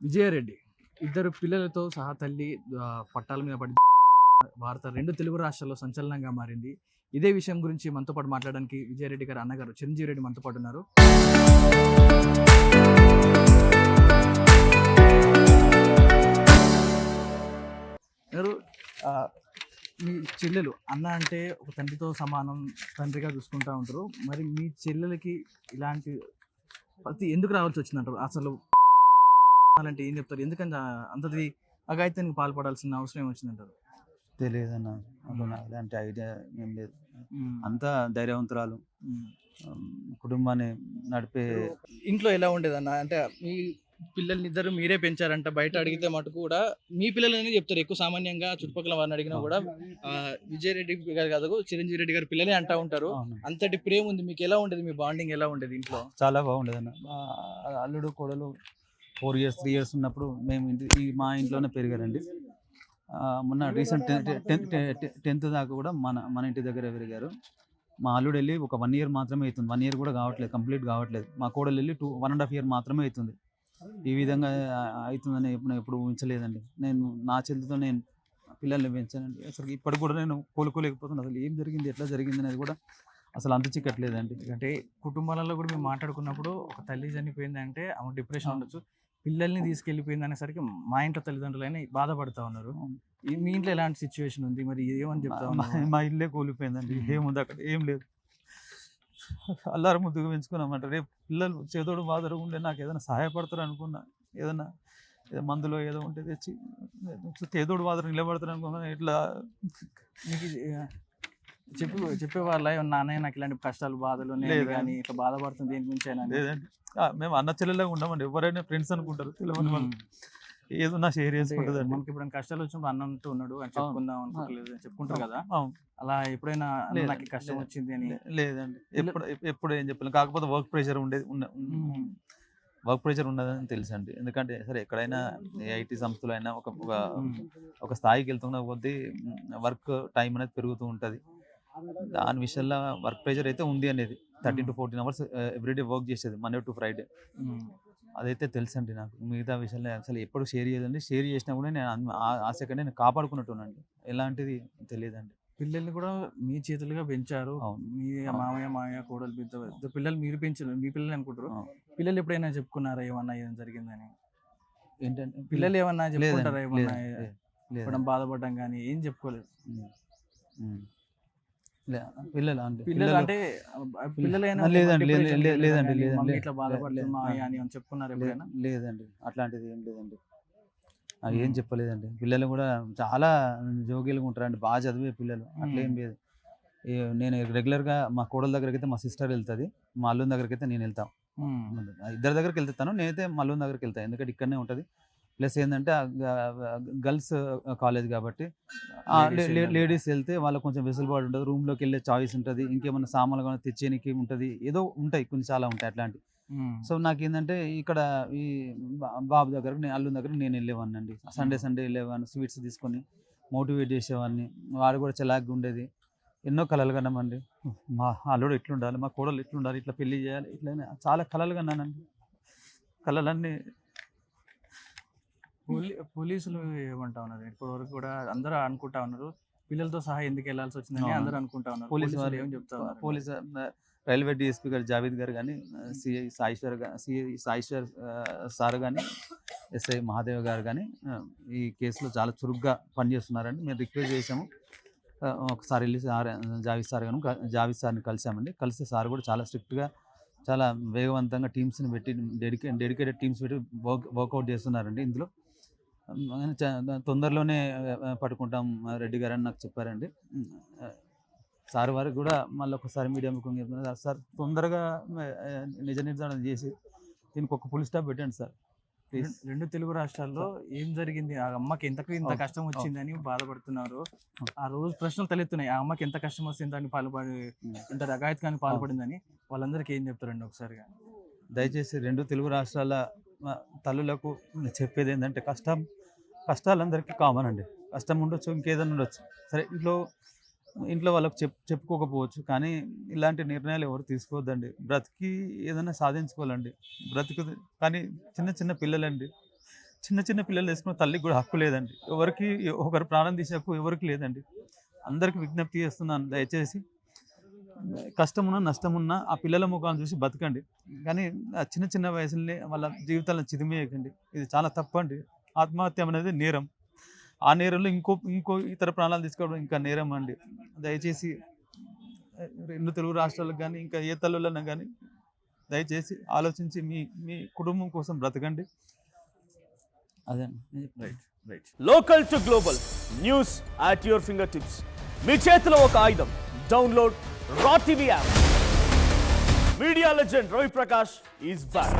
విజయారెడ్డి ఇద్దరు పిల్లలతో సహా తల్లి పట్టాల మీద పడి వార్త రెండు తెలుగు రాష్ట్రాల్లో సంచలనంగా మారింది. ఇదే విషయం గురించి మనతో పాటు మాట్లాడడానికి విజయారెడ్డి గారు అన్నగారు చిరంజీవి రెడ్డి మనతో పాటు ఉన్నారు. గారు, ఆ, మీ చెల్లెలు అన్న అంటే ఒక తండ్రితో సమానం, తండ్రిగా చూసుకుంటా ఉంటారు. మరి మీ చెల్లెలకి ఇలాంటి ప్రతి ఎందుకు రావాల్సి వచ్చిందంటారు? అసలు అలాంటి ఏం చెప్తారు? ఎందుకంటే అంతది అఘాయిత్యానికి పాల్పడాల్సిన అవసరం ఏమొచ్చిందంటారు? తెలియదన్న. అసలు నాకు అలాంటి ఐడియా ఏం లేదు. ఉమ్, అంతా ధైర్యవంతురాలు. ఉమ్. కుటుంబాన్ని నడిపే ఇంట్లో ఎలా ఉండేదన్న? అంటే మీ పిల్లల్ని ఇద్దరు మీరే పెంచారంట. బయట అడిగితే మటుకు కూడా మీ పిల్లలని చెప్తారు. ఎక్కువ సామాన్యంగా చుట్టుపక్కల వారిని అడిగినా కూడా విజయరెడ్డి గారు కాదు, చిరంజీవి రెడ్డి గారి పిల్లలే అంటా ఉంటారు. అవును. అంతటి ప్రేమ ఉంది. మీకు ఎలా ఉండేది? మీ బాండింగ్ ఎలా ఉండేది ఇంట్లో? చాలా బాగుండేదన్న. మా అల్లుడు కోడలు 4 years 3 years ఉన్నప్పుడు మేము మా ఇంట్లోనే పెరిగారండి. మొన్న రీసెంట్ 10th దాకా కూడా మన ఇంటి దగ్గర పెరిగారు. మా అల్లుడు వెళ్ళి ఒక 1 year మాత్రమే అవుతుంది. 1 year కూడా కావట్లేదు, కంప్లీట్ కావట్లేదు. మా కోడలు వెళ్ళి 1.5 year మాత్రమే అవుతుంది. ఈ విధంగా అవుతుందని ఎప్పుడు ఊహించలేదండి. నేను నా చేతితో నేను పిల్లల్ని పెంచానండి. అసలు ఇప్పటికి కూడా నేను కోలుకోలేకపోతున్నాను. అసలు ఏం జరిగింది, ఎట్లా జరిగింది అనేది కూడా అసలు అంతు చిక్కట్లేదండి. అంటే కుటుంబాలలో కూడా మేము మాట్లాడుకున్నప్పుడు ఒక తల్లి చనిపోయిందంటే ఆమె డిప్రెషన్ ఉండొచ్చు, పిల్లల్ని తీసుకెళ్ళిపోయింది అనేసరికి మా ఇంట్లో తల్లిదండ్రులైనా బాధపడతా ఉన్నారు. మీ ఇంట్లో ఎలాంటి సిచ్యువేషన్ ఉంది? మరి ఏమని చెప్తా ఉన్నారు? మా ఇల్లే కూలిపోయిందండి. ఏముంది అక్కడ? ఏం లేదు. అల్లారు ముద్దుగా పెంచుకున్నామంట. రేపు పిల్లలు చేదోడు బాధలు ఉండే నాకు ఏదైనా సహాయపడతారు అనుకున్నా. ఏదో మందులో ఏదో ఉంటే తెచ్చి చేదోడు బాధలు నిలబడతారు అనుకున్నా. ఇట్లా మీకు చెప్పేవాళ్ళ నాన్నయ్య నాకు ఇలాంటి కష్టాలు బాధలు నేను కానీ ఇట్లా బాధపడుతుంది దేని గురించి అయినా? లేదండి. మేము అన్న చెల్లెలాగా ఉండమండి. ఎవరైనా ఫ్రెండ్స్ అనుకుంటారు. తెలియని వాళ్ళు ఏదన్నా షేర్ చేసుకుంటుందండి. మనకి ఎప్పుడైనా కష్టాలు వచ్చినప్పుడు అన్నంతో ఉన్నాడు అని చెప్పుకుందాం అనుకోలేదు, చెప్పుకుంటారు కదా. అవును. అలా ఎప్పుడైనా నాకు కష్టం వచ్చింది అని? లేదండి. ఎప్పుడు ఏం చెప్పలేదు. కాకపోతే వర్క్ ప్రెషర్ ఉండేది. వర్క్ ప్రెషర్ ఉన్నదని తెలుసండి. ఎందుకంటే సరే ఎక్కడైనా ఐటీ సంస్థలో అయినా ఒక స్థాయికి వెళ్తున్న కొద్దీ వర్క్ టైం అనేది పెరుగుతూ ఉంటుంది. దాని విషయంలో వర్క్ ప్రెషర్ అయితే ఉంది అనేది. 13 to 14 hours ఎవ్రీడే వర్క్ చేసేది, మండే టు ఫ్రైడే. అదైతే తెలుసండి నాకు. మిగతా విషయంలో అసలు ఎప్పుడు షేర్ చేయదండి. షేర్ చేసినా కూడా నేను ఆ సెకండ్ నేను కాపాడుకున్నట్టునండి. ఎలాంటిది తెలియదండి. పిల్లల్ని కూడా మీ చేతులుగా పెంచారు. మీ మామయ్య కోడలు ఇద్దరు పిల్లలు మీరు పెంచారు, మీ పిల్లలు అనుకుంటారు. పిల్లలు ఎప్పుడైనా చెప్పుకున్నారా ఏమన్నా ఏదైనా జరిగిందని? ఏంటంటే పిల్లలు ఏమన్నా చెప్పుకుంటారా? ఏమన్నా బాధపడడం కానీ ఏం చెప్పుకోలేదు? పిల్లలు అంటే పిల్లలైనా లేదండి. లేదండి. ఇట్లా బాధపడుతున్నా అని చెప్పుకున్నారు ఎప్పుడైనా? లేదండి. అట్లాంటిది ఏం లేదండి. ఏం చెప్పలేదండి. పిల్లలు కూడా చాలా జోగిలుగా ఉంటారండి. బాగా చదివే పిల్లలు. అట్లేం లేదు. నేను రెగ్యులర్గా మా కోడల దగ్గరికి అయితే మా సిస్టర్ వెళ్తుంది, మా అల్లుని దగ్గరికి అయితే నేను వెళ్తాను. ఇద్దరి దగ్గరికి వెళ్తాను. నేనైతే మా అల్లుని దగ్గరికి వెళ్తాను. ఎందుకంటే ఇక్కడనే ఉంటుంది. ప్లస్ ఏంటంటే గర్ల్స్ కాలేజ్ కాబట్టి లేడీస్ వెళ్తే వాళ్ళకి కొంచెం వెసులుబాటు ఉంటుంది. రూమ్లోకి వెళ్ళే చాయిస్ ఉంటుంది. ఇంకేమన్నా సామాన్లు కానీ తెచ్చేనికి ఉంటుంది. ఏదో ఉంటాయి, కొన్ని చాలా ఉంటాయి అట్లాంటివి. సో నాకేంటంటే ఇక్కడ ఈ బాబు దగ్గరకు అల్లుని దగ్గరకు నేను వెళ్ళేవాడిని అండి. సండే వెళ్ళేవాడిని. స్వీట్స్ తీసుకొని మోటివేట్ చేసేవాడిని. వాడు కూడా చలాగ్గా ఉండేది. ఎన్నో కలలు కన్నామండి. మా అల్లుడు ఎట్లుండాలి, మా కోడలు ఎట్లుండాలి, ఇట్లా పెళ్లి చేయాలి, ఇట్లా చాలా కలలు కన్నానండి. కలలన్నీ పోలీసులు ఏమంటా ఉన్నారు? ఇప్పటి వరకు కూడా అందరూ అనుకుంటా ఉన్నారు పిల్లలతో సహా ఎందుకు వెళ్లాల్సి వచ్చిందని అందరూ అనుకుంటా ఉన్నారు. పోలీసులు ఏం చెప్తా ఉన్నారు? పోలీసు రైల్వే డిఎస్పీ గారు జావేద్ గారు కానీ, సిఐ సాయిశ్వర్ సార్ కానీ, ఎస్ఐ మహాదేవ్ గారు కానీ ఈ కేసులో చాలా చురుగ్గా పనిచేస్తున్నారండి. మేము రిక్వెస్ట్ చేసాము. ఒకసారి వెళ్ళి జావేద్ సార్ని కలిసామండి. కలిసి సార్ కూడా చాలా స్ట్రిక్ట్గా, చాలా వేగవంతంగా టీమ్స్ని పెట్టి డెడికేటెడ్ టీమ్స్ పెట్టి వర్కౌట్ చేస్తున్నారండి. ఇందులో తొందరలోనే పట్టుకుంటాం రెడ్డి గారు అని నాకు చెప్పారండి. సార్ వారికి కూడా మళ్ళీ ఒకసారి మీడియా ముఖంగా చెప్తున్నారు, సార్ తొందరగా నిజ నిర్ధారణ చేసి దీనికి ఒక ఫుల్ స్టాప్ పెట్టండి సార్. రెండు తెలుగు రాష్ట్రాల్లో ఏం జరిగింది? ఆ అమ్మకి ఇంత కష్టం వచ్చిందని బాధపడుతున్నారు. ఆ రోజు ప్రశ్నలు తలెత్తున్నాయి. ఆ అమ్మకి ఎంత కష్టం వస్తుంది, దాన్ని ఇంత అఘాయిత్యానికి పాల్పడిందని. వాళ్ళందరికీ ఏం చెప్తారండి ఒకసారిగా? దయచేసి రెండు తెలుగు రాష్ట్రాల తల్లులకు చెప్పేది ఏంటంటే కష్టాలందరికీ కామన్ అండి. కష్టం ఉండొచ్చు, ఇంకేదైనా ఉండొచ్చు. సరే ఇంట్లో వాళ్ళకి చెప్పుకోకపోవచ్చు, కానీ ఇలాంటి నిర్ణయాలు ఎవరు తీసుకోవద్దండి. బ్రతికి ఏదైనా సాధించుకోవాలండి. కానీ చిన్న పిల్లలండి, చిన్న చిన్న పిల్లలు వేసుకున్న తల్లికి కూడా హక్కు లేదండి. ఎవరికి ఒకరు ప్రాణం తీసే హక్కు ఎవరికి లేదండి. అందరికి విజ్ఞప్తి చేస్తున్నాను, దయచేసి కష్టమున్నా నష్టమున్నా ఆ పిల్లల ముఖాన్ని చూసి బతకండి, కానీ ఆ చిన్న చిన్న వయసులోనే వాళ్ళ జీవితాలను చిదిమేయకండి. ఇది చాలా తప్పు అండి. ఆత్మహత్య అనేది నేరం. ఆ నేరంలో ఇంకో ఇతర ప్రాణాలు తీసుకోవడం ఇంకా నేరం అండి. దయచేసి 2 తెలుగు రాష్ట్రాలకు కానీ ఇంకా ఏ తల్లులన్నా కానీ దయచేసి ఆలోచించి మీ కుటుంబం కోసం బ్రతకండి. అదే right. Local to global news at your finger tips. మీ చేతిలో ఒక ఆయుధం. Download raw TV app. Media legend Ravi Prakash is back.